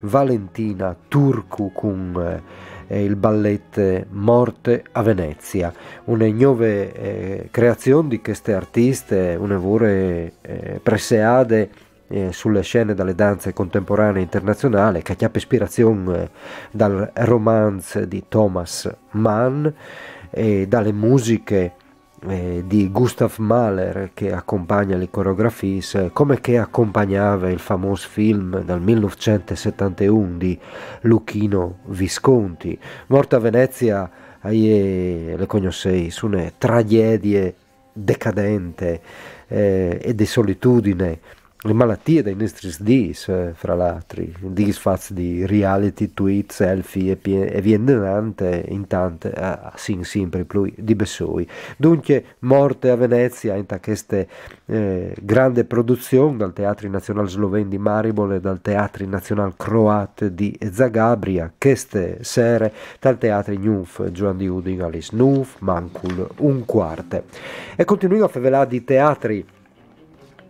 Valentina Turcu con il ballet Morte a Venezia, una nuove creazione di queste artiste, una vore preseade sulle scene dalle danze contemporanee internazionali che ha ispirazione dal romance di Thomas Mann e dalle musiche di Gustav Mahler che accompagna le coreografie, come che accompagnava il famoso film dal 1971 di Luchino Visconti. Morta a Venezia, le conoscei, su una tragedie decadente e di solitudine, le malattie dei nostri dis, fra l'altro, dis fatti di reality, tweet, selfie e via in tante, sin sempre più di Bessoi. Dunque, Morte a Venezia, in queste grande produzione dal Teatro Nazionale Sloven di Maribor e dal Teatro Nazionale Croat di Zagabria, queste sere dal Teatro Gnuf Gioan di Udin Alice Nuf, Mancul, un quarto. E continuiamo a favelare di teatri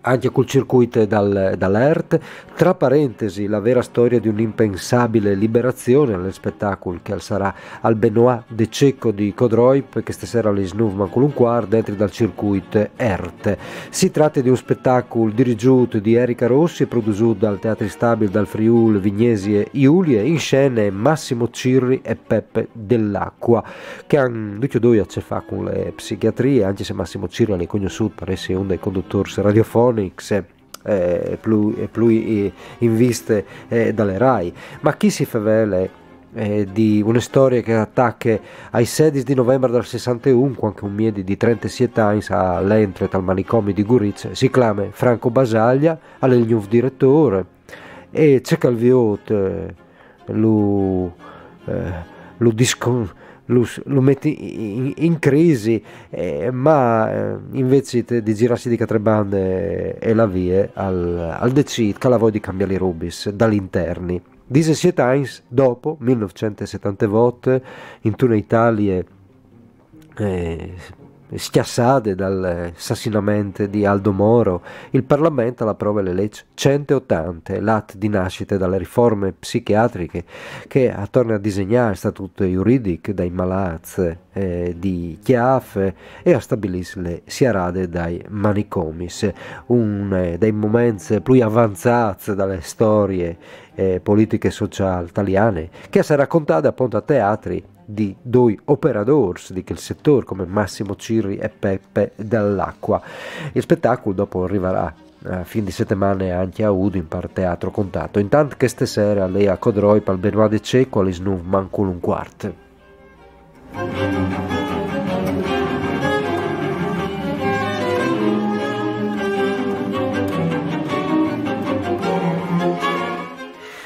anche col circuito dall'ERT, tra parentesi la vera storia di un'impensabile liberazione allo spettacolo che sarà al Benoit de Cecco di Codroip che stasera alle Snuv con un quarto dentro dal circuito ERT. Si tratta di un spettacolo dirigiuto di Erika Rossi e prodotto dal Teatro Stabile dal Friul Vignesi e Iulie, in scena Massimo Cirri e Peppe Dell'Acqua che hanno tutti e due a che fa con le psichiatrie, anche se Massimo Cirri è conosciuto per essere uno dei conduttori radiofonici più in viste dalle RAI, ma chi si favele di una storia che attacca ai 16 di novembre del 61 quando un miedi di 37 anni all'entrata al manicomio di Gurizia si chiama Franco Basaglia il nuovo direttore e c'è Calviot lo mette in crisi, ma invece di girarsi di catrabande e la via al decid che la vuoi di cambiare i rubis dall'interni. 17 anni dopo, 1978, in tutta Italia schiassate dall'assassinamento di Aldo Moro, il Parlamento approva le leggi 180, l'atto di nascita dalle riforme psichiatriche che attorno a disegnare il statuto giuridico dai malati di Chiaf e a stabilire le siarade dai manicomi, un dei momenti più avanzati dalle storie politiche e sociali italiane che si è raccontata appunto a teatri di due operatori di quel settore come Massimo Cirri e Peppe Dell'Acqua. Il spettacolo dopo arriverà a fin di settimana anche a Udin per Teatro Contatto. Intanto che stasera lei a Codroi per il Benoit de Cecco all'Isnuv Mancul un quarto.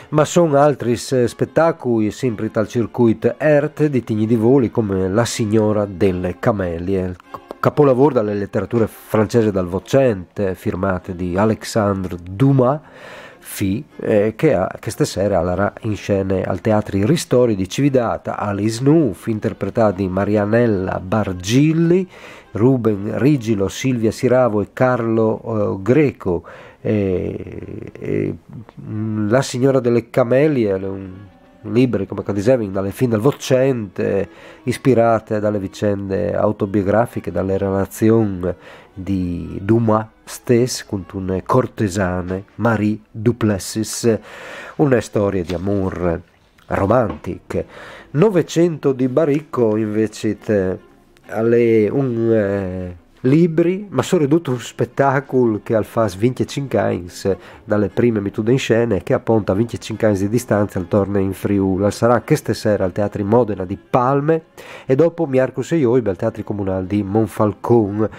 Ma sono altri spettacoli sempre dal circuito ERT di Tigni di Voli come La Signora delle Camelie, capolavoro della letteratura francese dal Vocente, firmate di Alexandre Dumas, che stasera alla in scena al Teatro Ristori di Cividata, Alice Nuff, interpretata di Marianella Bargilli, Ruben Rigilo, Silvia Siravo e Carlo Greco. La Signora delle Camelie, un libro come dicevo dalle fin dal Vocente, ispirate dalle vicende autobiografiche, dalle relazioni di Dumas stesso con una cortesane, Marie Duplessis, una storia di amore romantica. Novecento di Baricco invece alle un libri, ma soprattutto un spettacolo che al fa 25 anni dalle prime mitude in scena e che appunto a 25 anni di distanza al torna in Friuli. Sarà questa sera al Teatro Modena di Palme e dopo Miarcus e Ioib al Teatro Comunale di Monfalcone,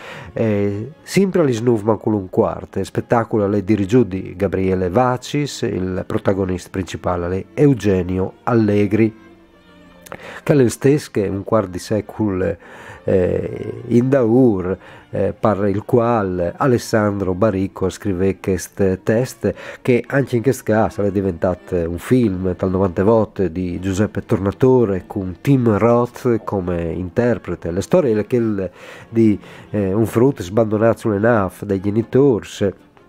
sempre all'Isnuvman con un quarto. Spettacolo alle dirigù di Gabriele Vacis, il protagonista principale è Eugenio Allegri, che è lo stesso che un quarto di secolo in Daur, per il quale Alessandro Baricco scrive questo test che anche in questo caso è diventato un film dal 90 volte di Giuseppe Tornatore con Tim Roth come interprete. La storia è quella di un frutto sbandonato sulle navi dai genitori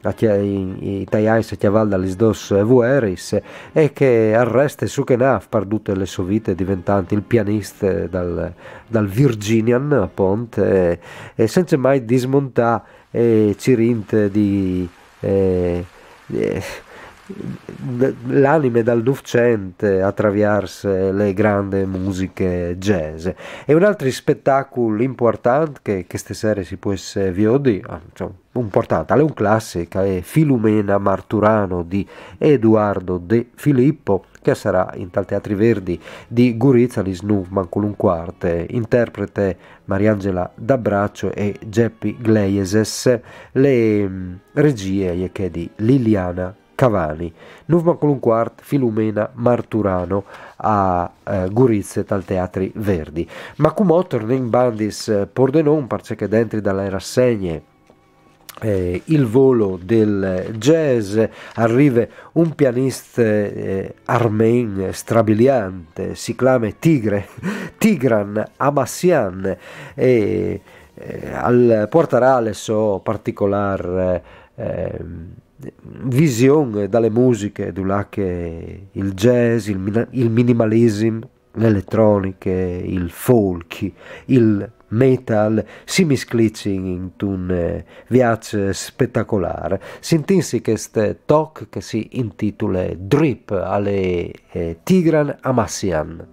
i Italiani si chiavalda dalle dos vueris e che arresta su che naf perdute le sue vite diventanti il pianista dal Virginian appunto e senza mai dismontare cirinte di eh, l'anime dal Novecento attraverso le grandi musiche jazz e un altro spettacolo importante che stasera si può vedere importante, è un classico, è Filumena Marturano di Edoardo De Filippo che sarà in tal Teatri Verdi di Gurizza di Snufman con un quarto interprete Mariangela D'Abbraccio e Geppi Gleieses le regie che di Liliana Cavani, Nuvman con un quart, Filumena Marturano a Gurizze tal Teatri Verdi. Ma come torna in bandis Pordenon, parce che dentro dalle rassegne il volo del jazz arriva un pianista armen strabiliante, si chiama Tigran Amassian e al portarà so particolare visione dalle musiche che il jazz, il minimalism, l'elettronica, il folk, il metal si misclicci in un viaggio spettacolare. Sintinsi questo talk che si intitola Drip alle Tigran Amassian.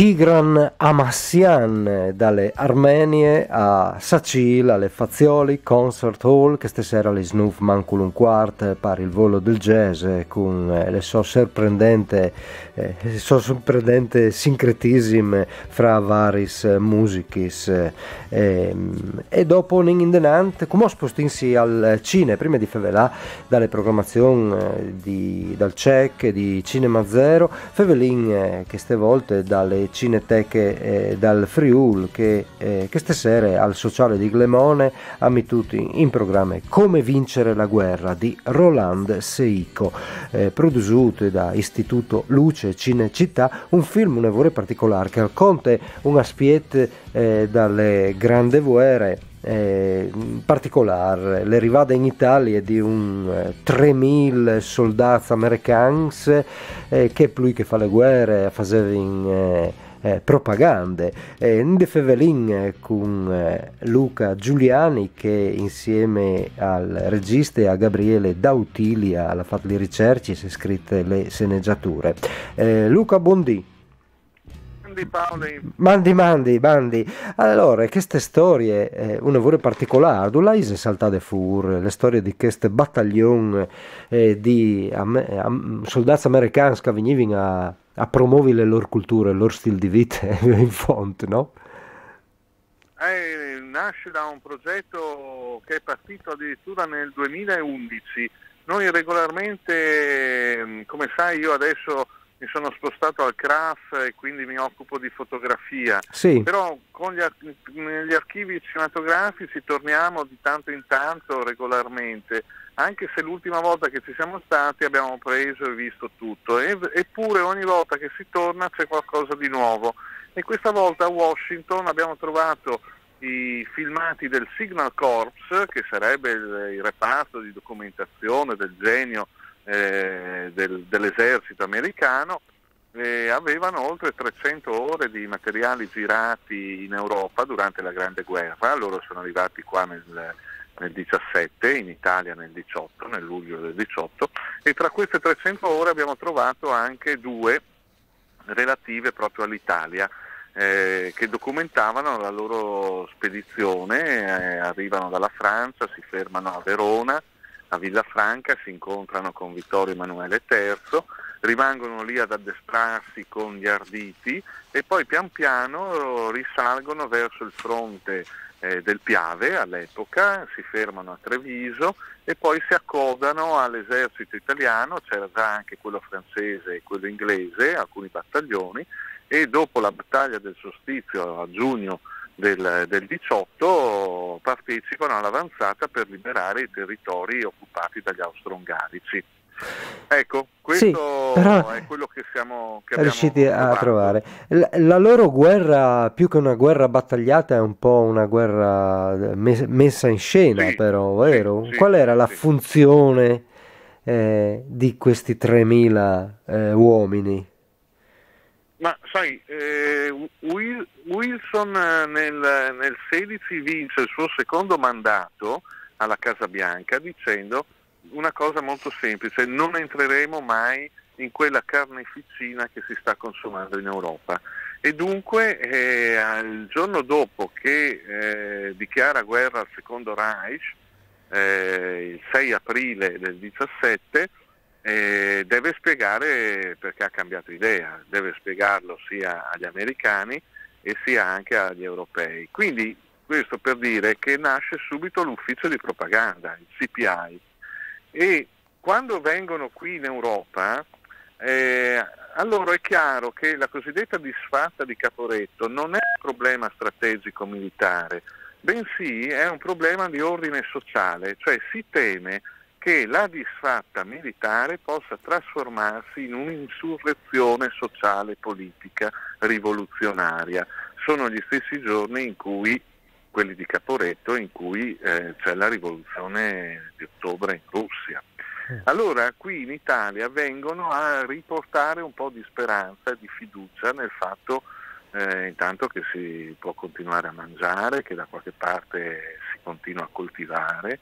Tigran Amassian dalle Armenie a Sacil, alle Fazioli Concert Hall, che stasera le Snuf mancul un quart per il volo del jazz con le so sorprendente sincretism fra varis musichis e dopo in denant come spostinsi al cine prima di fevelà dalle programmazioni dal CEC di Cinema Zero fevelin che ste volte dalle cineteche dal Friul che stasera al sociale di Glemone ami tutti in programma Come vincere la guerra di Roland Seico prodotto da Istituto Luce Cinecittà, un film un evore particolare che racconta un aspetto dalle grandi guerre in particolare l'arrivata in Italia di un 3.000 soldati americani che più che fa le guerre facevano propagande in De Fevelin con Luca Giuliani che insieme al regista e a Gabriele Dautilia ha fatto le ricerche e si è scritte le sceneggiature. Luca Bondi. Mandi. Allora, queste storie, una vore particolare, tu l'hai saltate fuori, le storie di questo battaglione di soldati americani che venivano a promuovere le loro culture, il loro stile di vita in fonte, no? Nasce da un progetto che è partito addirittura nel 2011. Noi regolarmente, come sai, io adesso mi sono spostato al CRAF e quindi mi occupo di fotografia, sì. Però con negli archivi cinematografici torniamo di tanto in tanto regolarmente, anche se l'ultima volta che ci siamo stati abbiamo preso e visto tutto, eppure ogni volta che si torna c'è qualcosa di nuovo e questa volta a Washington abbiamo trovato i filmati del Signal Corps, che sarebbe il reparto di documentazione del genio dell'esercito americano, avevano oltre 300 ore di materiali girati in Europa durante la Grande Guerra. Loro sono arrivati qua nel 17, in Italia nel 18, nel luglio del 18, e tra queste 300 ore abbiamo trovato anche 2 relative proprio all'Italia, che documentavano la loro spedizione, arrivano dalla Francia, si fermano a Verona, a Villafranca, si incontrano con Vittorio Emanuele III, rimangono lì ad addestrarsi con gli arditi e poi pian piano risalgono verso il fronte del Piave all'epoca, si fermano a Treviso e poi si accodano all'esercito italiano, c'era già anche quello francese e quello inglese, alcuni battaglioni, e dopo la battaglia del Solstizio a giugno del 18 partecipano all'avanzata per liberare i territori occupati dagli austro-ungarici. Ecco, questo Sì, però è quello che abbiamo riusciti a trovato. trovare. La loro guerra, più che una guerra battagliata, è un po' una guerra messa in scena, Sì, però, sì, vero? sì, Qual era la sì. funzione di questi 3000 uomini? Ma sai, Wilson nel 16 vince il suo secondo mandato alla Casa Bianca dicendo una cosa molto semplice: non entreremo mai in quella carneficina che si sta consumando in Europa. E dunque il giorno dopo che dichiara guerra al Secondo Reich, il 6 aprile del 17, deve spiegare perché ha cambiato idea, deve spiegarlo sia agli americani e sia anche agli europei. Quindi questo per dire che nasce subito l'ufficio di propaganda, il CPI, e quando vengono qui in Europa allora è chiaro che la cosiddetta disfatta di Caporetto non è un problema strategico militare, bensì è un problema di ordine sociale, cioè si teme che la disfatta militare possa trasformarsi in un'insurrezione sociale politica rivoluzionaria. Sono gli stessi giorni in cui, quelli di Caporetto, in cui c'è la rivoluzione di ottobre in Russia. Allora qui in Italia vengono a riportare un po' di speranza e di fiducia nel fatto intanto che si può continuare a mangiare, che da qualche parte si continua a coltivare,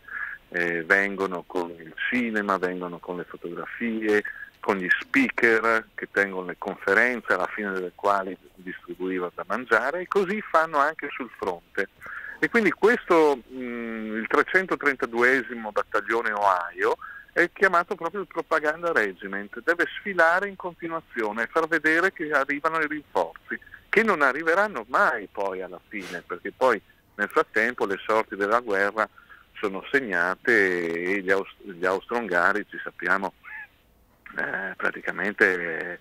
vengono con il cinema, vengono con le fotografie, con gli speaker che tengono le conferenze alla fine delle quali distribuivano da mangiare, e così fanno anche sul fronte. E quindi questo, il 332esimo battaglione Ohio, è chiamato proprio il Propaganda Regiment, deve sfilare in continuazione e far vedere che arrivano i rinforzi, che non arriveranno mai poi alla fine, perché poi nel frattempo le sorti della guerra sono segnate e gli austro-ungarici, sappiamo, praticamente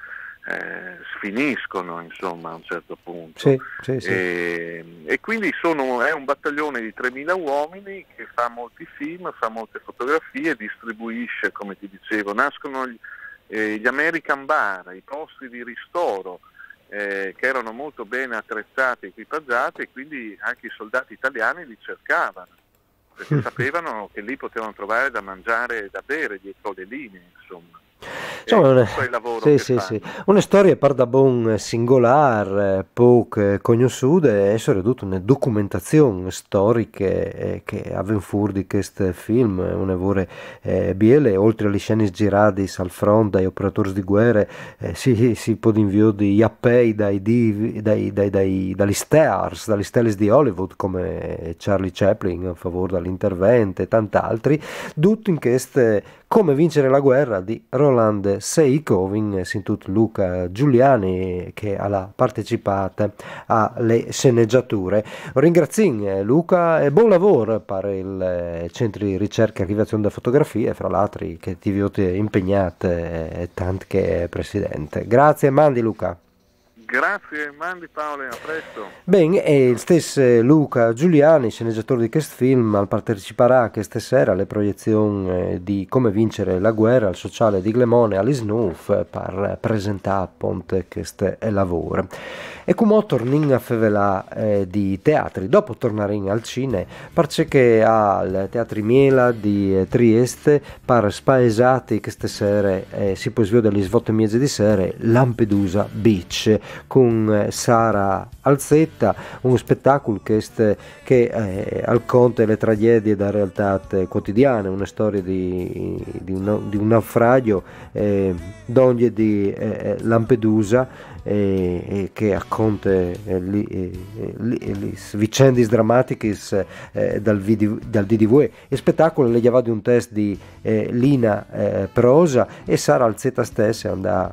sfiniscono, insomma, a un certo punto. Sì, sì, sì. E quindi è un battaglione di 3000 uomini che fa molti film, fa molte fotografie, distribuisce, come ti dicevo, nascono gli American Bar, i posti di ristoro, che erano molto ben attrezzati e equipaggiati, e quindi anche i soldati italiani li cercavano, perché sapevano che lì potevano trovare da mangiare e da bere dietro le linee, insomma. Insomma, Questo è il lavoro sì, che sì, fanno. sì. Una storia per da bon singolar, poco conosciuta, e soprattutto una documentazione storica che aveva fuori di questo film, una vore biele, oltre alle scene girate al fronte, dai operatori di guerra, si può inviare di appei dagli stars, dalle stelle di Hollywood, come Charlie Chaplin a favore dall'intervento e tant'altri, tutto in queste come vincere la guerra di Roland Seikovin, sentito Luca Giuliani che ha partecipato alle sceneggiature. Ringrazio Luca e buon lavoro per il centro di ricerca e archiviazione della fotografia, fra l'altro che ti avete impegnato tanto che presidente. Grazie, mandi Luca. Grazie, mandi Paolo, a presto. Bene, e il stesso Luca Giuliani, sceneggiatore di questo film, parteciperà questa sera alle proiezioni di Come vincere la guerra al sociale di Glemone all'Isnuf per presentare appunto questo lavoro. E come torniamo a favelà di teatri, dopo tornare al cinema, perché al Teatri Miela di Trieste, per spaesati queste sere si può sviare dalle svolte mezze di sera Lampedusa Beach, con Sara Alzetta, un spettacolo che racconta le tragedie da realtà quotidiane, una storia di un naufragio d'ogni di Lampedusa, che racconta le vicende drammatiche dal DDV. Il spettacolo legava di un test di Lina Prosa e Sara Alzetta stessa andava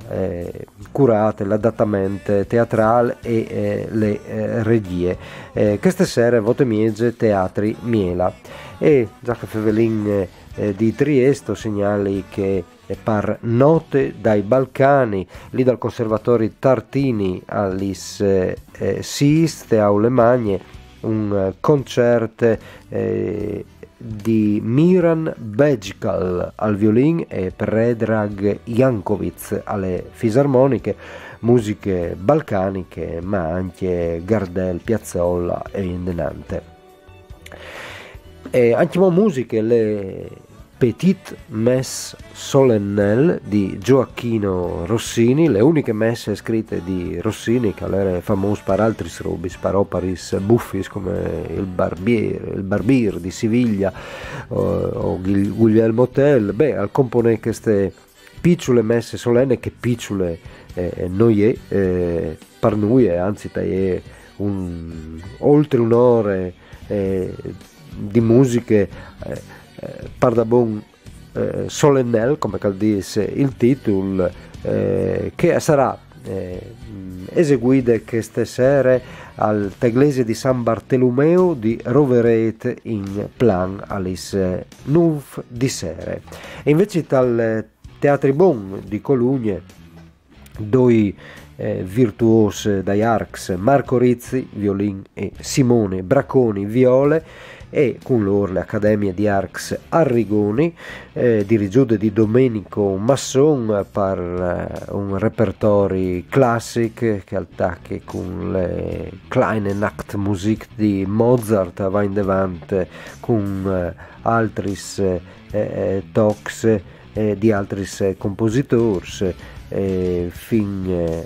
curate l'adattamento teatrale e le regie. Queste sere vote miege teatri Miela e Giacca Fevelin di Trieste segnali che par note dai Balcani, lì dal Conservatorio Tartini all'Is Siiste Aule Magne, un concerto di Miran Begkal al violin e Predrag Jankovic alle fisarmoniche, musiche balcaniche ma anche Gardel, Piazzolla e Indenante. E anche musiche le Petite Messe Solennelle di Gioacchino Rossini, le uniche messe scritte di Rossini che era famoso per altri robis, per operis buffis come il Barbier di Siviglia o Guglielmo Tell. Al componere queste piccole messe solenne che piccole noi per noi anzi è oltre un'ora di musiche Pardabon solennel, come dice il titolo, che sarà eseguita queste sere all'Iglesia di San Bartolomeo di Roveret in Plan Alice 9 di sere. E invece dal Teatri Bon di Colugne due virtuosi dai arcs, Marco Rizzi violin e Simone Bracconi viole, e con loro le Accademie di Arcs Arrigoni, dirigute di Domenico Masson per un repertorio classico che attacca con le Kleine Nachtmusik di Mozart, va in davanti con altri talks di altri compositori, fin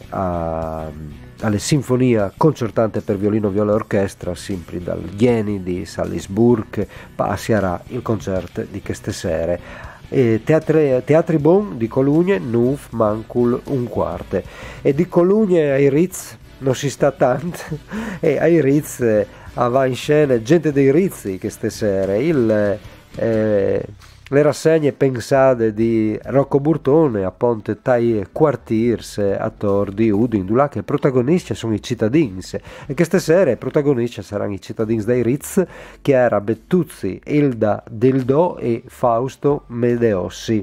alle sinfonie concertante per violino, viola e orchestra, sempre dal Jeni di Salisburg, passerà il concerto di queste sere. Teatri Bon di Colugne, Nuf Mancul un quarto, e di Colugne ai Ritz non si sta tanto, e ai Ritz va in scena gente dei Rizzi queste sere, le rassegne pensate di Rocco Burtone a Ponte Tai Quartiers a Tor di Udin, là che protagonisti sono i cittadini, e queste sere i protagonisti saranno i cittadini dei Ritz, Chiara Bettuzzi, Ilda Dildò e Fausto Medeossi.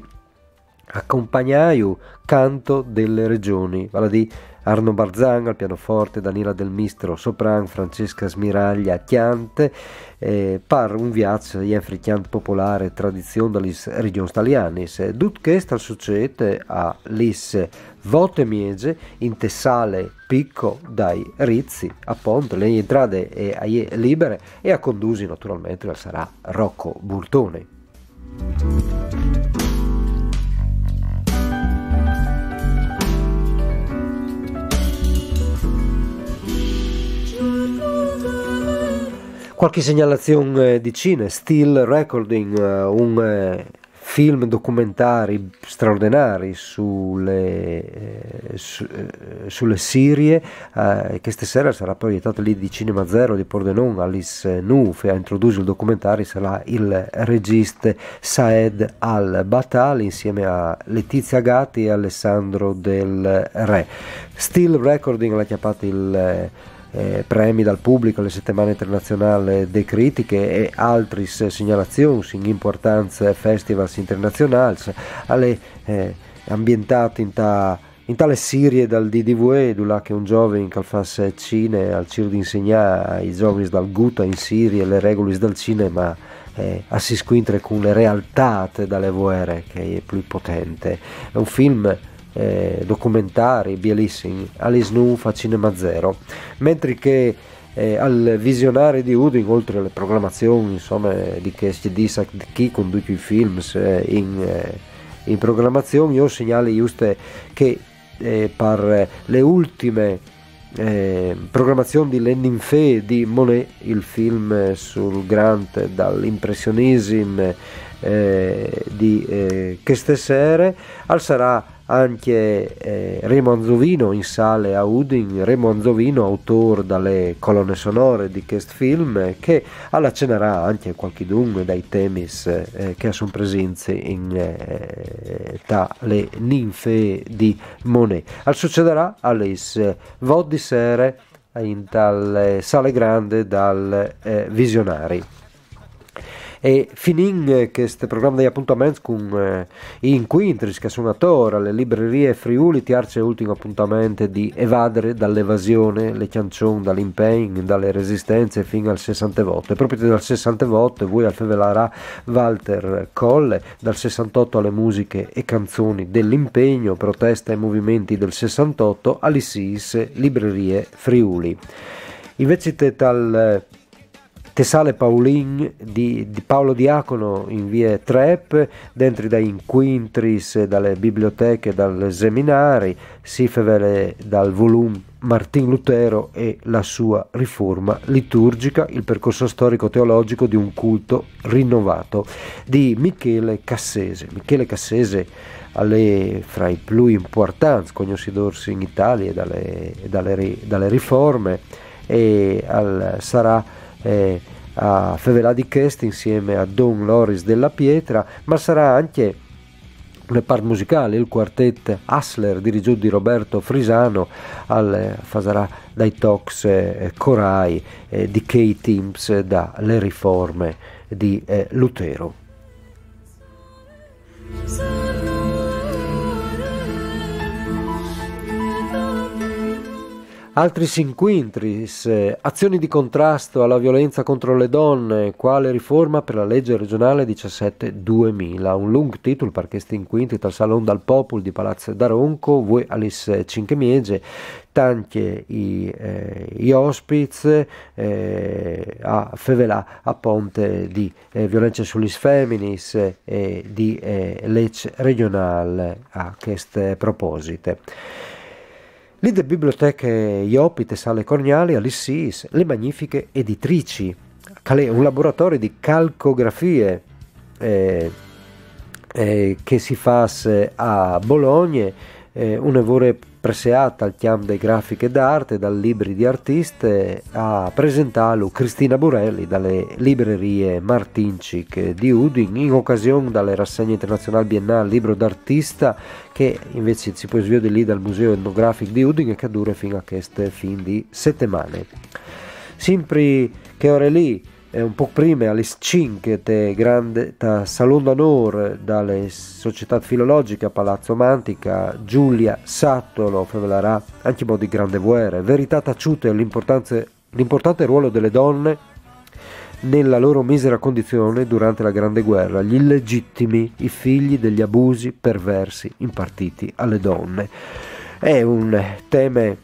Accompagnaio canto delle regioni, vale di Arno Barzan al pianoforte, Daniela Del Mistro sopran, Francesca Smiraglia chiante, par un viaggio di chiant popolare tradizione dalle regioni italiane. Tutto questo succede a lis vote miege in Tessale Picco dai Rizzi, a Ponte, le entrate e libere, e a condusi naturalmente sarà Rocco Burtone. Qualche segnalazione di cine, Still Recording, un film documentari straordinari sulle Sirie, questa sera sarà proiettato lì di Cinema Zero di Pordenone, Alice Nuf, a introdurre il documentario sarà il regista Saed Al-Batal insieme a Letizia Gatti e Alessandro Del Re. Still Recording l'ha chiamato il premi dal pubblico alle settimane internazionali delle critiche e altre segnalazioni in importanza festivals internazionali, alle ambientate in tale serie dal DDV, là che un giovane che fa cine al ciro di insegnare ai giovani dal Guta in Siria le regole del cinema, a si squintre con le realtà dalle guerre, che è più potente. È un film documentari bellissimi all'Isnu fa Cinema Zero, mentre che al visionario di Udin, oltre alle programmazioni insomma di che si dice chi conduce i film in programmazione, io segnalo giusto che per le ultime programmazione di Le Ninfee di Monet, il film sul grande dall'impressionism di queste sere. Al sarà anche Remo Anzovino in sale a Udin, Remo Anzovino autore dalle colonne sonore di questo film, che accennerà anche qualchidun dai temi che sono presenti in le ninfe di Monet. Al succederà alle vot di sere in tal sale grande dal Visionari. E finin questo programma di appuntamenti con i inquintris che sono attora alle librerie Friuli tiarce ultimo appuntamento di evadere dall'evasione le canzoni dall'impegno dalle resistenze fino al 60 volte. E proprio dal 60 volte voi alfevelarà Walter Colle, dal 68 alle musiche e canzoni dell'impegno, protesta e movimenti del 68 all'ISIS librerie Friuli. Invece tal Tesale Paulin di Paolo Diacono in via Trep, dentro dai inquintris, dalle biblioteche, dal seminari, si fevele dal volume Martin Lutero e la sua riforma liturgica, il percorso storico-teologico di un culto rinnovato, di Michele Cassese. Michele Cassese fra i più importanti conoscitori in Italia dalle riforme, e sarà a Fevelà di Chest insieme a Don Loris della Pietra, ma sarà anche una parte musicale, il quartetto Hassler dirigiuto di Roberto Frisano, farà dai talks corai di Kay Timps dalle riforme di Lutero. Altri inquintris, azioni di contrasto alla violenza contro le donne, quale riforma per la legge regionale 17-2000, un lungo titolo per questi inquintri dal Salon dal Popolo di Palazzo d'Aronco, voi Alice Cinquemiege, tanti i ospiti a Fevelà a ponte di violenza sugli femminis e di legge regionale a queste proposite. Lì de biblioteche Iopite, Sale Corniali, all'ISIS, le magnifiche editrici, un laboratorio di calcografie che si fa a Bologna, una vore preseata al chiam dei grafiche d'arte, dal libri di artiste, a presentarlo Cristina Burelli dalle librerie Martincic di Udin, in occasione dalle rassegne internazionali biennale libro d'artista, che invece si può sviare lì dal Museo Etnografico di Udin e che dura fino a queste fin di settimane. Sempre che ore lì, un po' prima alle 5 grande Salon d'Onore dalle società filologiche a Palazzo Mantica, Giulia Sattolo favelerà anche in modo di grande guerra, verità taciute l'importante ruolo delle donne nella loro misera condizione durante la Grande Guerra, gli illegittimi, i figli degli abusi perversi impartiti alle donne. È un tema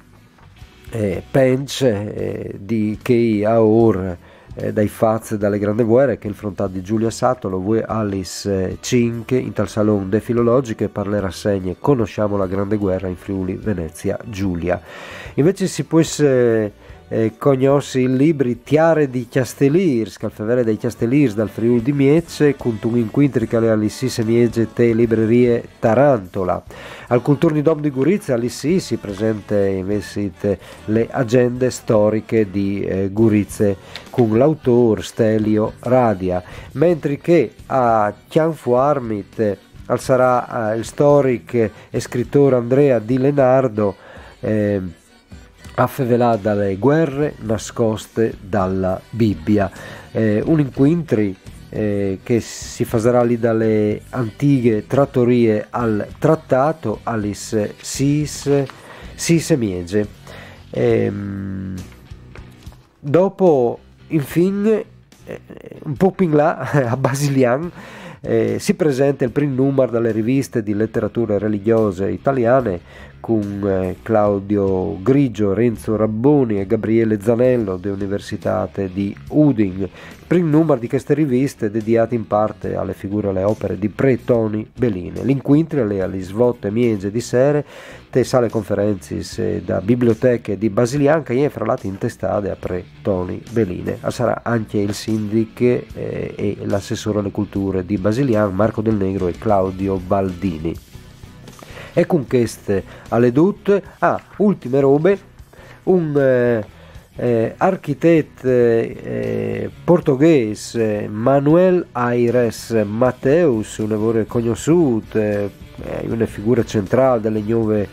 pench di che ha ora dai faz dalle grandi guerre, che il frontato di Giulia Sattolo, voi Alice Cinque in tal salon de filologiche per le rassegne Conosciamo la Grande Guerra in Friuli Venezia Giulia. Invece si può conoscere i libri Tiare di Castellirs, Calfevere dei Castellirs dal Friuli di Miece, con un inquintri che alle Alississe Miege te librerie Tarantola. Al Culturni Dom di Gurizia all'Issi si presenta invece le agende storiche di Gurizia con l'autore Stelio Radia, mentre che a Chianfuarmit sarà il storico e scrittore Andrea Di Lenardo affevelà dalle guerre nascoste dalla Bibbia, un inquintri che si farà lì dalle antiche trattorie al trattato Alice Sis Miege. Dopo infine un po' più in là a Basilian si presenta il primo numero dalle riviste di letterature religiose italiane con Claudio Grigio, Renzo Rabboni e Gabriele Zanello dell'Università di Udin. Il primo numero di queste riviste dedicate in parte alle figure e alle opere di Pre Toni Beline. L'incontro alle svolte miege di sere te sale conferenze da biblioteche di Basilianca e fra l'altro intestate a Pre Toni Beline. Sarà anche il sindaco e l'assessore alle culture di Basilianca Marco Del Negro e Claudio Baldini. E con queste alle tutte, ultime robe, un architetto portoghese Manuel Aires Mateus, un lavoro conosciuto, una figura centrale delle nuove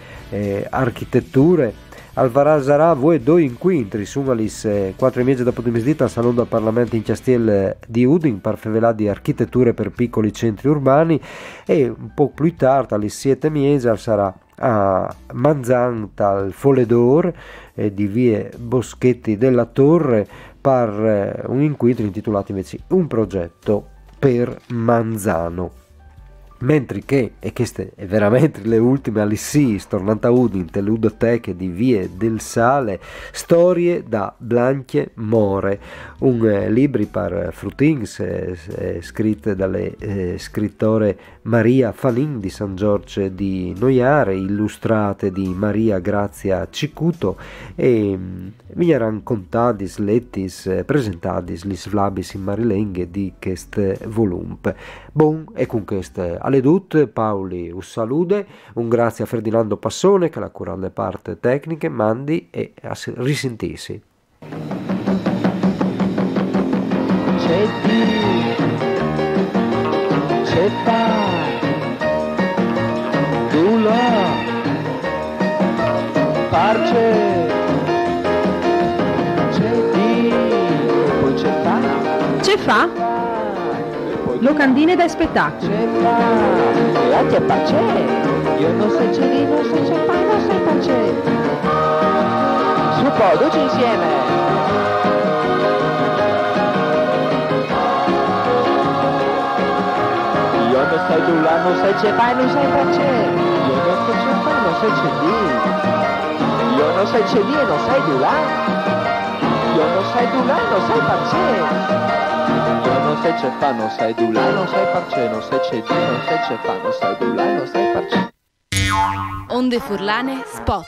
architetture. Alvarà sarà voi due incontri sono alle 4:30 dopo di mezz'ora al Salone del Parlamento in Castiel di Udin per favelà di architetture per piccoli centri urbani, e un po' più tardi alle 7:30 sarà a Manzanta al Foledor di vie Boschetti della Torre per un incontro intitolato invece Un progetto per Manzano. Mentre che, e queste è veramente le ultime all'ISI, tornando a Udin, le ludoteche di Vie del Sale, storie da Blanche More, un libro per Frutins scritto dalle scrittore Maria Fanin di San Giorgio di Noiare, illustrate di Maria Grazia Cicuto, e vigneranno contati, letti, presentati gli slabis in marilenghe di questo volumpe. Bon, e con queste alle tutte, Paoli un salude, un grazie a Ferdinando Passone che la cura le parte tecniche, mandi e a risentirsi. Ceppa, Dula, Parce, Ceppi, poi Ceppa. Ceppa? Locandine da spettacolo. E anche Parce, io non so c'è lì, non so Ceppa, non so Parce. Su po', tutti insieme. Io non sai tu là, non sai c'è fai, non sai parce. Io non so c'è fai, non sai c'è lì. Io non sai c'è lì e non sai tu là. Io non sai tu là, non sai parce. Io non sai c'è fa, non sai tu là, non sai parce. Non sai c'è lì, non sai c'è fa, non sai tu là, non sai parce. Onde Furlane Spot.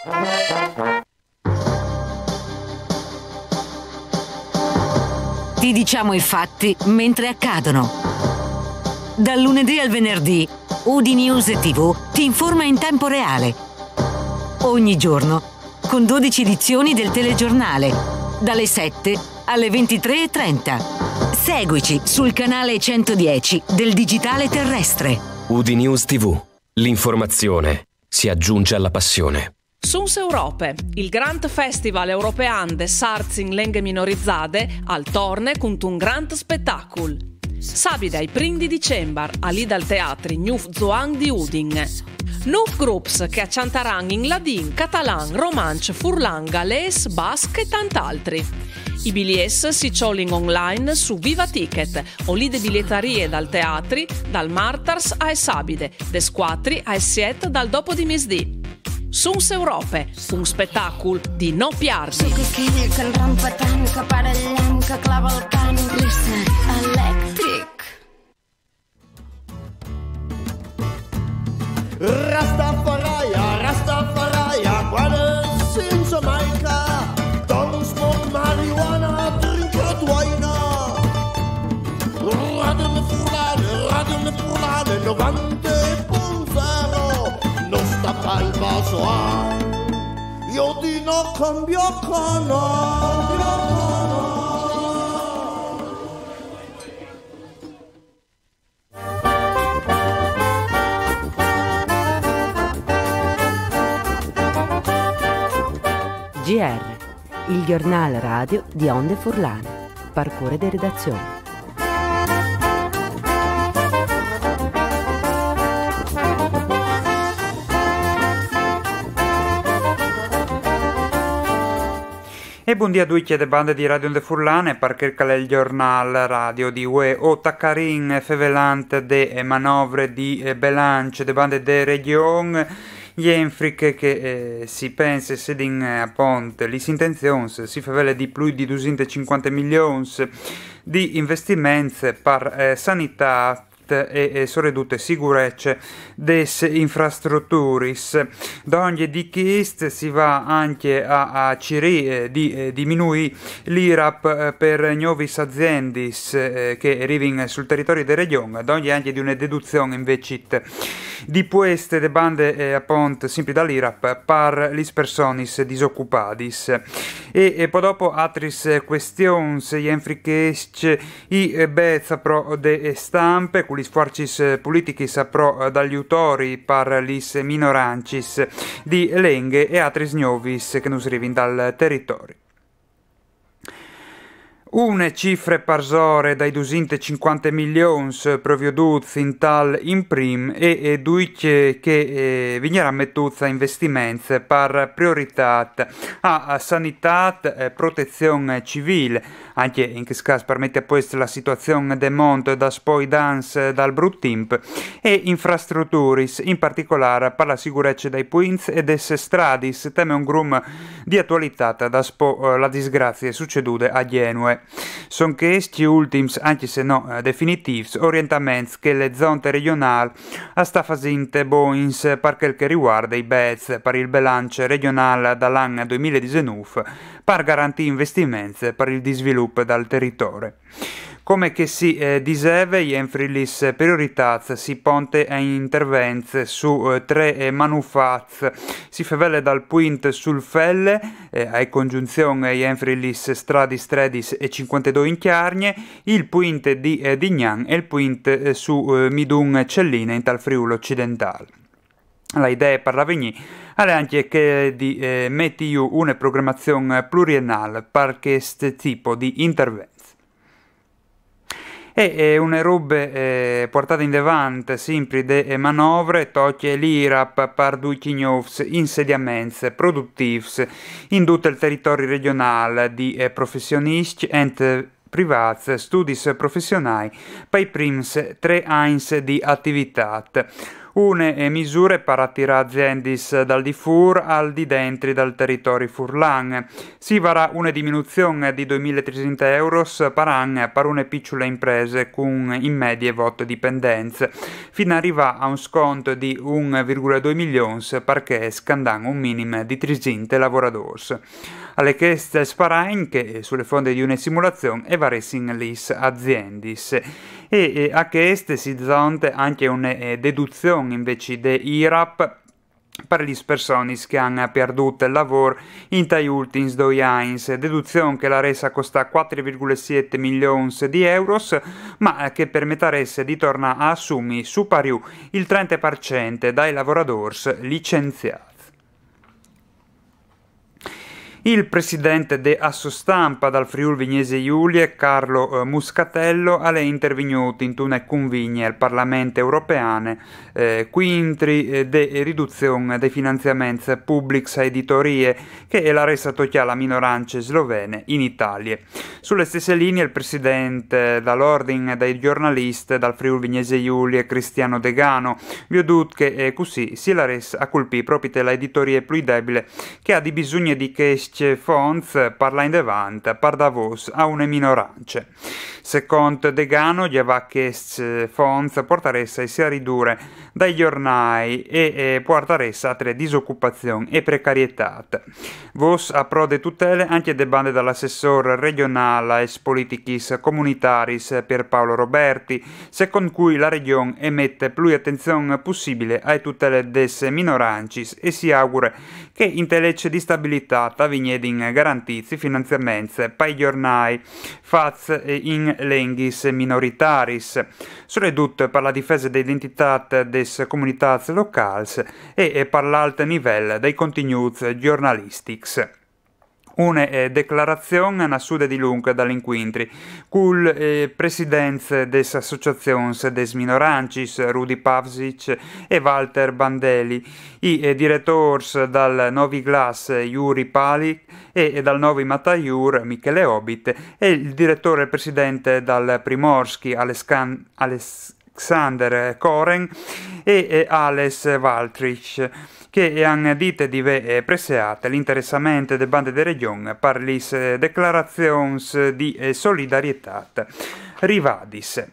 Ti diciamo i fatti mentre accadono. Dal lunedì al venerdì, UDI News TV ti informa in tempo reale. Ogni giorno, con 12 edizioni del telegiornale, dalle 7 alle 23:30. Seguici sul canale 110 del digitale terrestre. UDI News TV. L'informazione si aggiunge alla passione. Suns Europe, il Grand Festival European des Arts in Lingue Minorizzade al Torne con un grand spettacolo. Sabida i 1 dicembre lì dal teatro Nuf Zoang di Udin. 9 groups che accanteranno in ladin, catalan, romanche, furlan, galles, basque e tant'altri. I biglieti si ciolin online su Viva Ticket o lì de biglietterie dal teatri, dal Martars a Sabide, des 4 a 7 dal dopo di misdì. Suns Europe, un spettacolo di no piardi. Rastafari, guarda in Jamaica, don't smoke marijuana, drink red wine. Radele furlane, 90.0, non sta calma soa, io di no cambio canale. GR, il giornale radio di Onde Furlane, parcure di redazione. E buongiorno a tutti le bande di Radio Onde Furlane, perché è il giornale radio di UE o Taccarin fevelante de manovre di bilancio de bande de regione. Jenfric che si pensa se din appunto le intenzioni si favela di più di 250 milioni di investimenti per sanità e soprattutto sicurezza des infrastrutturis. Da ogni di questo si va anche a cercare di diminuire l'IRAP per nuove aziende che arrivano sul territorio della regione, da ogni anche di una deduzione invece di queste de bande appunto sempre dall'IRAP per le persone disoccupate. E poi dopo altre questioni jenfrichesce i bezza pro de stampe con gli sforzi politici pro dagli autori per lis minorancis di lenghe e altri snovis che non arrivano dal territorio. Une cifre parsore dai 250 milioni provveduti in tal imprim e duice che vignerà mettuta investimenti per priorità a sanità e protezione civile, anche in che caso permette a questo la situazione del mondo da spoi dans dal bruttimp e infrastrutturis, in particolare per la sicurezza dei points e des stradis, teme un grum di attualità da spo la disgrazia succedute a Genue. Sono questi ultimi, anche se no definitivi, orientamenti che le zone regionali sta facendo boins per quel che riguarda i BEZ per il bilancio regionale dall'anno 2019 per garantire investimenti per il sviluppo del territorio. Come che si diceva, jenfrilis priorità si ponte a interventi su tre manufatti, si favela dal point sul felle, a congiunzione jenfrilis stradis 13 e 52 in Chiarnie, il point di Dignan e il point su Midun Celline in tal Friuli occidentale. La idea per l'avvenire è anche che di mettere una programmazione pluriennale per questo tipo di interventi. E una roba portata in davanti sempre de manovre tocca l'IRAP per due nuovi insediamenti produttivi in tutto il territorio regionale di professionisti e privati, studi professionali per i primi 3 anni di attività. Une misure per attirare aziende dal di fuori al di dentro del territorio furlan. Si varrà una diminuzione di 2.300 euro per anno per una piccola impresa con in media 8 dipendenze, fino ad arrivare a un sconto di 1,2 milioni perché scandano un minimo di 300 lavoratori. Alle queste sparain che sulle fonde di una simulazione e varessin lis aziende. E a queste si zonte anche una deduzione invece di IRAP per le persone che hanno perduto il lavoro in tali ultimi 2 anni, deduzione che la resa costa 4,7 milioni di euro, ma che permetterà di tornare a assumere superiore il 30% dai lavoratori licenziati. Il presidente de Assostampa dal Friuli Vignese Giulie, Carlo Muscatello, è intervenuto in una convegna al Parlamento europeo quintri de riduzione dei finanziamenti pubblici a editorie che è la resa tocca alla minoranza slovene in Italia. Sulle stesse linee il presidente dall'ordine dei giornalisti dal Friuli Vignese Giulie, Cristiano Degano, vi ho detto che così si la resa a colpire proprio l'editoria più debole che ha di bisogno di che fonds parla in davanti per Davos a una minoranza. Secondo Degano, gli questi fonds porteressa sia a ridurre dai giornali e porteressa a tre disoccupazione e precarietà. Vos a pro de tutele anche de bande dall'assessore regionale e politichis comunitaris per Paolo Roberti, secondo cui la regione emette più attenzione possibile ai tutele des minorancis e si augura che in telecce di stabilità vignedin garantiti finanziamenti per i giornali faz in lenghis minoritaris, soprattutto per la difesa dell'identità des comunità locali e per l'alto livello dei contenuti giornalistici. Una declarazione nassuta di lungo dall'inquintri, col presidente des associazions des minorancis Rudi Pavsic e Walter Bandelli, i direttori dal Novi Glas Juri Palic e dal Novi Matajur Michele Obit e il direttore presidente dal Primorski Alexander Koren e Ales Waltrich, che hanno detto di preseate l'interessamento delle bande de regione per le declarazioni di solidarietà rivadis.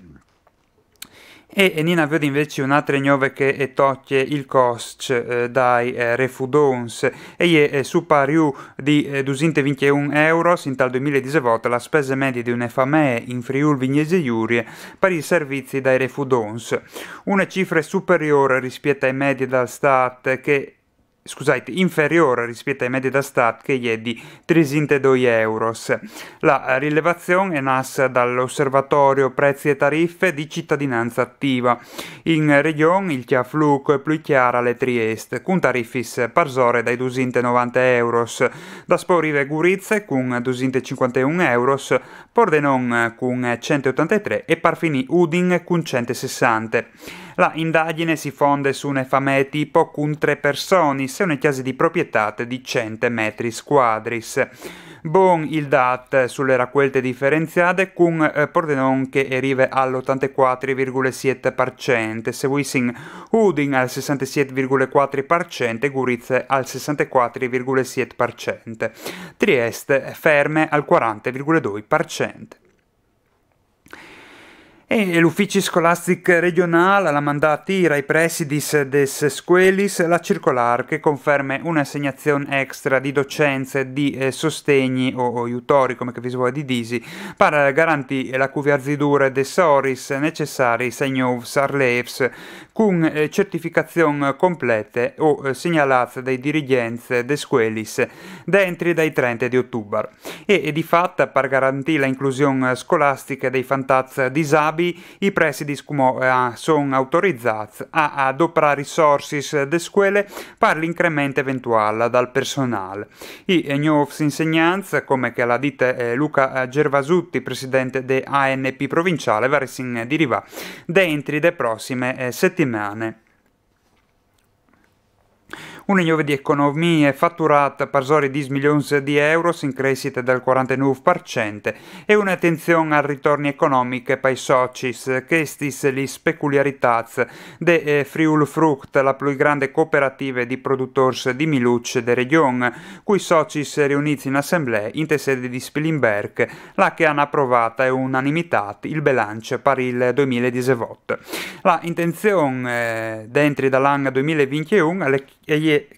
E Nina vede invece un'altra nuova che tocca il costo dai refudons e è superiore di 221 euro in tal 2018 la spesa media di una famiglia in Friuli Venezia Giulia per i servizi dai refudons, una cifra superiore rispetto ai medi dal Stato inferiore rispetto ai medi da Stato che è di 302 euro. La rilevazione è nata dall'Osservatorio Prezzi e Tariffe di Cittadinanza Attiva. In regione il chiafluc è più chiara alle Trieste, con tariffis parsore dai 290 euro, da Sporive Gurizze con 251 euro, Pordenon con 183 e Parfini Udin con 160. La indagine si fonde su una famiglia tipo con 3 persone, se una chiesa di proprietà di 100 metri quadris. Bon il dat sulle raccolte differenziate con Pordenon che arriva all'84,7%, seguissing Udin al 67,4% e Gurizze al 64,7%. Trieste ferme al 40,2%. E l'ufficio scolastico regionale ha mandato ai presidis des scuolis la circolare che conferma un'assegnazione extra di docenze di sostegni o aiutori, come che vi vuoi di disi, per garantire la cuviarzidura dei soris necessari ai nuovi sarlevs con certificazione complete o segnalate dai dirigenti des scuolis dentro dai 30 di ottobre. E di fatto, per garantire l'inclusione scolastica dei fantaz disabili, i presidi sono autorizzati a adoperare risorse delle scuole per l'incremento eventuale dal personale. I nuovi insegnanti, come che l'ha detto Luca Gervasutti, presidente de ANP provinciale, verranno derivati dentro le prossime settimane. Una nuova di economia fatturata per 10 milioni di euro in crescita del 49% e un'attenzione al ritorno economico per i soci, che stis le peculiarità de Friul Fruct, la più grande cooperativa di produttori di Miluc de regione, cui soci riuniti in assemblea in sede di Spilimberg, la che hanno approvato all'unanimità il bilancio per il 2018. La intenzione dentro dall'anno 2021 è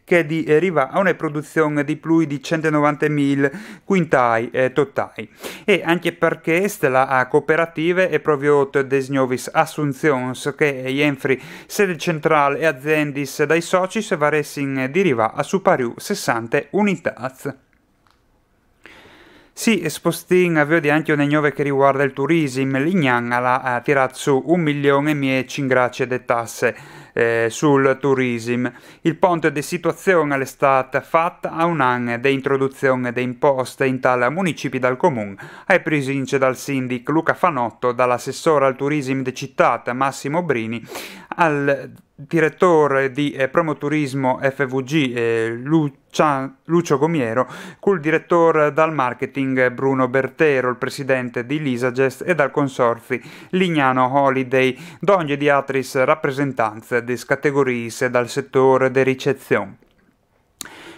che deriva a una produzione di più di 190.000 quintai totali e anche perché la cooperativa è provveduta delle nuove assunzioni che enfri sede centrale e aziende dai soci se varessin deriva a superiore 60 unità. Si spostin aveva anche una nuova che riguarda il turismo. L'Ignan ha tirato su 1 milione e mieci in grazie de tasse sul turismo. Il punto di situazione è stato fatto a un anno di introduzione di imposte in tale municipi dal comune, ai presince dal sindaco Luca Fanotto, dall'assessore al turismo di città Massimo Brini, al direttore di Promoturismo FVG Lucio Gomiero, col direttore dal marketing Bruno Bertero, il presidente di l'Isagest e dal consorzio Lignano Holiday, d'ogni di altri rappresentanze di categorie dal settore di ricezione.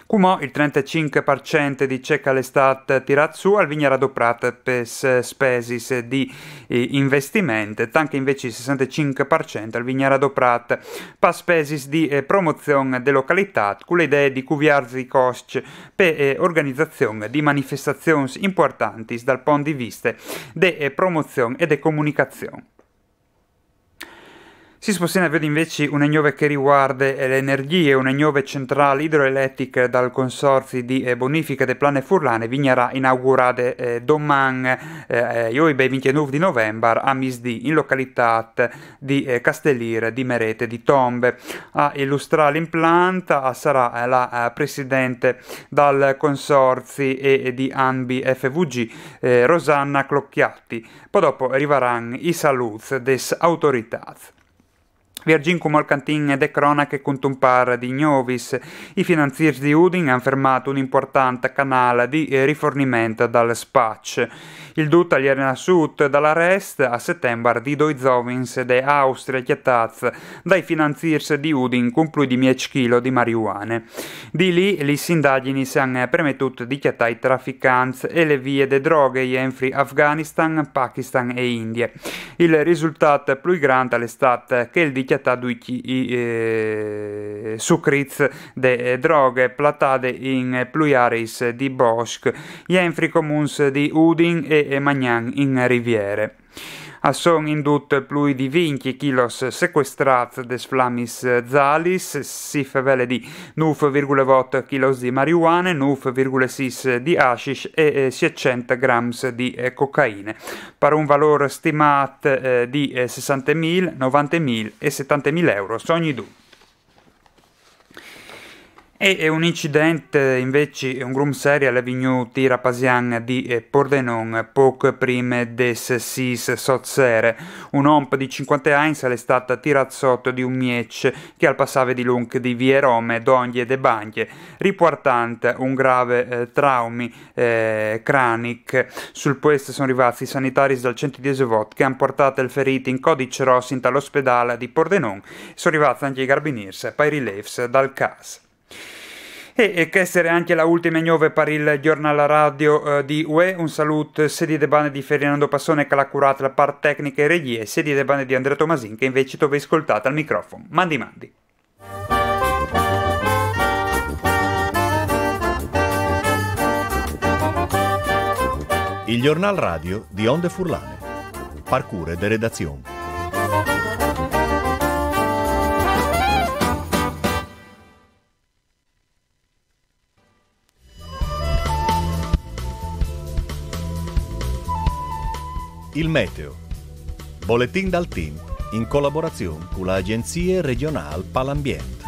Come il 35% di ciò che è stato tirato su al viene adoprato per spese di investimento, tanto invece il 65% al viene adoprato per spese di promozione delle località, con l'idea di cuviarsi i costi per organizzazione di manifestazioni importanti dal punto di vista di promozione e di comunicazione. Si spostiamo a vedere invece una nuova che riguarda l'energia, una nuova centrale idroelettrica dal consorzio di bonifica del Plane Furlane vignerà inaugurata domani, il 29 di novembre, a Misdì, in località di Castellire di Merete di Tombe. A illustrare l'impianto sarà la presidente dal consorzio e di Anbi FVG, Rosanna Clocchiatti. Poi dopo arriveranno i saluti des autorità. Virgin cum al cantin de cronache con un par di Gnovis. I finanziers di Udin hanno fermato un importante canale di rifornimento dal Spatch. Il tutto agli era sud dall'arrest a settembre di due zovins de Austria chiataz dai finanziers di Udin con più di 10 kg di marijuana. Di lì le indagini si hanno permettute di chiattare i trafficanti e le vie de droghe entri Afghanistan, Pakistan e India. Il risultato più grande è stato che il dichiarato i sucriz de droghe platate in pluiaris di Bosch, entri comuns di Udin e Magnan in Riviere. A son indut più di 20 kilos sequestrati des flammis zalis, si favele di 9,8 kg di marijuana, 9,6 di hashish e 600 grams di cocaina, per un valore stimato di 60.000, 90.000 e 70.000 euro ogni due. E un incidente invece, un grum serio all'Avenue Tirapasian di Pordenone, poco prima des 6 sozzere. Un omp di 50 anni è stato tirato sotto di un miec che al passare di lung di vie Rome, Doglie e Baglie, riportante un grave traumi cranic. Sul posto sono arrivati i sanitari dal 110 volt che hanno portato il ferito in codice rosso all'ospedale di Pordenone. Sono arrivati anche i carabinieri per i rilevs dal caso. E che essere anche la ultima nuova per il giornale radio di UE. Un saluto sedi de bande di Ferdinando Passone che l'ha curata la parte tecnica e regie, sedi de bande di Andrea Tomasin che invece dove ascoltate al microfono. Mandi. Il giornale radio di Onde Furlane. Parcure de redazione. Il meteo. Bolletin dal team in collaborazione con l'Agenzia Regionale Palambiente.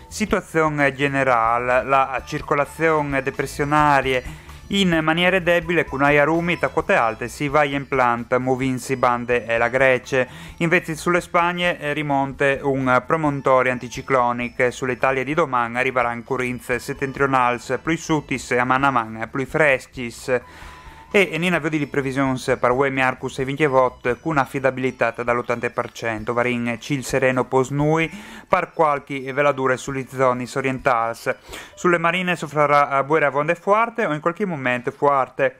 Situazione generale, la circolazione depressionaria in maniera debole con aria umida a quote alte si va in plant movinsi bande e la Grecia. Invece sulle Spagne rimonte un promontorio anticiclonico. Sull'Italia di domani arriveranno currenze settentrionali più sutis e a man più freschis. E in avvio di previsioni per UE Marcus e 20 volte con affidabilità dall'80%, varin cil sereno posnui per qualche veladure sulle zone orientali. Sulle marine soffrerà buera vonde forte o in qualche momento forte.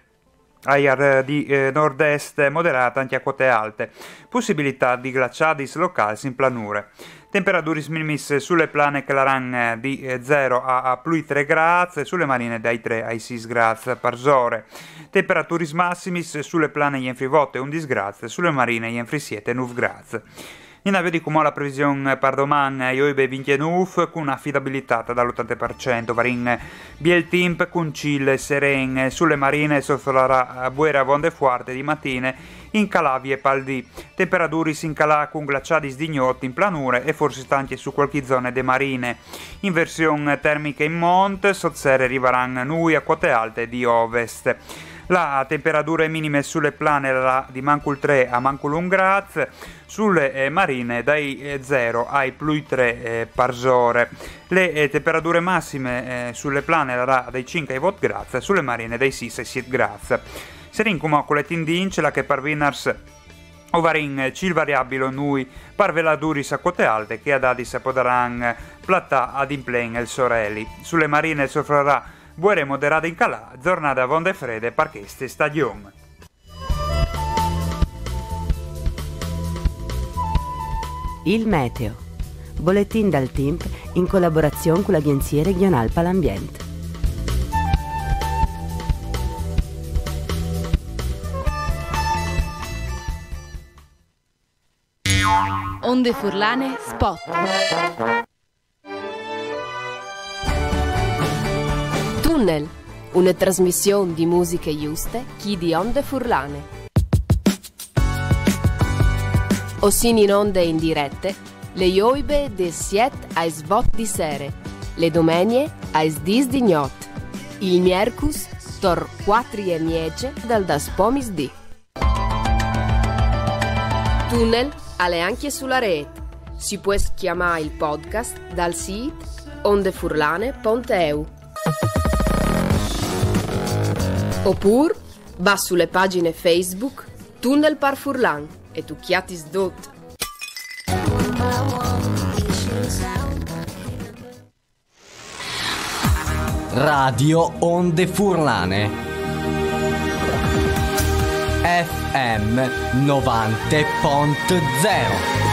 Aria di nord-est moderata anche a quote alte. Possibilità di glaciadis locali in planure. Temperaturis minimis sulle plane che laran di 0 a più 3 gradi, sulle marine dai 3 ai 6 gradi per ore. Temperaturis massimis sulle plane in volte 11 gradi, sulle marine in 7 9 gradi. In avvio di come la previsione per domani, io 29 con affidabilità dall'80%, varin biel temp con chill seren, sulle marine soffrerà buera vonde forte di mattine, in Calavia e Paldì, temperaturi in calà con glaciadis di gnoti in planure e forse anche su qualche zona de marine. Inversione termica in monte, sozzere arriveranno nui a quote alte di ovest. La temperatura minime sulle plane di mancul 3 a mancul 1 gradi, sulle marine dai 0 ai più 3 per ore. Le temperature massime sulle plane dai 5 ai 8 gradi, sulle marine dai 6 ai 7 gradi. Serin come con le tendince la che per Vinars ovarin cil variabile nui per veladuris a quote alte che ad adis podaran plattà ad implen el sorelli. Sulle marine soffrerà buere moderate in calà, giornata vonde fredde per queste stagioni. Il meteo. Bolletin dal TIMP in collaborazione con l'Agenzia Regionale Palambiente. Onde Furlane Spot. Tunnel, una trasmissione di musiche giuste, chi di Onde Furlane. Ossini in onde in dirette, le joibe de siet ai svot di sere, le domenie ai sdis di gnot, il miercus tor 4 e miece dal das pomis di. Tunnel alle anche sulla rete. Si può chiamare il podcast dal sito ondefurlane.eu. Oppure va sulle pagine Facebook Tunnel par Furlan e tu chiatis dot. Radio Onde Furlane FM 90.0